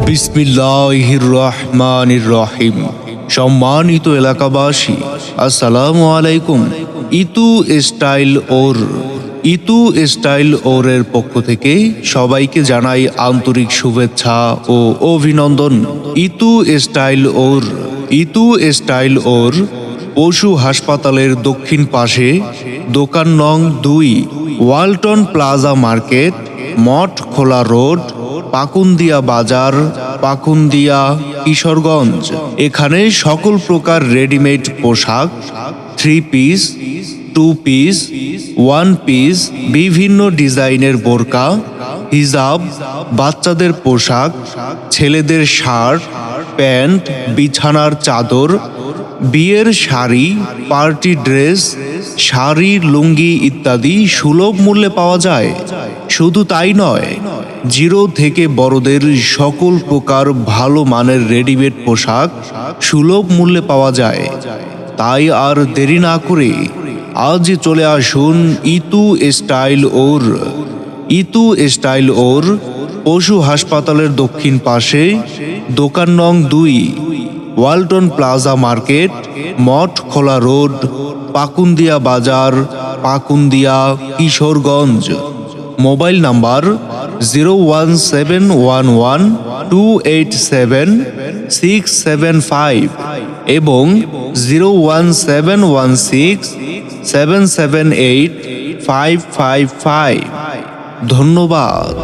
বিসমিল্লাহির রহমানির রহিম। সম্মানিত এলাকাবাসী, আসসালামু আলাইকুম। ইতু স্টাইল ওরের পক্ষ থেকে সবাইকে জানাই আন্তরিক শুভেচ্ছা ও অভিনন্দন। ইতু স্টাইল ওর পশু হাসপাতালের দক্ষিণ পাশে, দোকান নং 2, ওয়ালটন প্লাজা মার্কেট, মঠ খোলা রোড, পাকুন্দিয়া বাজার, পাকুন্দিয়া, কিশোরগঞ্জ। এখানে সকল প্রকার রেডিমেড পোশাক, 3 পিস, 2 পিস, 1 পিস, বিভিন্ন ডিজাইনের বোরকা, হিজাব, বাচ্চাদের পোশাক, ছেলেদের শার্ট, প্যান্ট, বিছানার চাদর, বিয়ের শাড়ি, পার্টি ড্রেস, শাড়ি, লুঙ্গি ইত্যাদি সুলভ মূল্যে পাওয়া যায়। শুধু তাই নয়, জিরো থেকে বড়দের সকল প্রকার ভালো মানের রেডিমেড পোশাক সুলভ মূল্যে পাওয়া যায়। তাই আর দেরি না করে আজ চলে আসুন ইতু স্টাইল ওর পশু হাসপাতালের দক্ষিণ পাশে, দোকান নং 2, ওয়ালটন প্লাজা মার্কেট, মঠ খোলা রোড, পাকুন্দিয়া বাজার, পাকুন্দিয়া, কিশোরগঞ্জ। মোবাইল নাম্বার 01711287675 এবং 01716778555। ধন্যবাদ।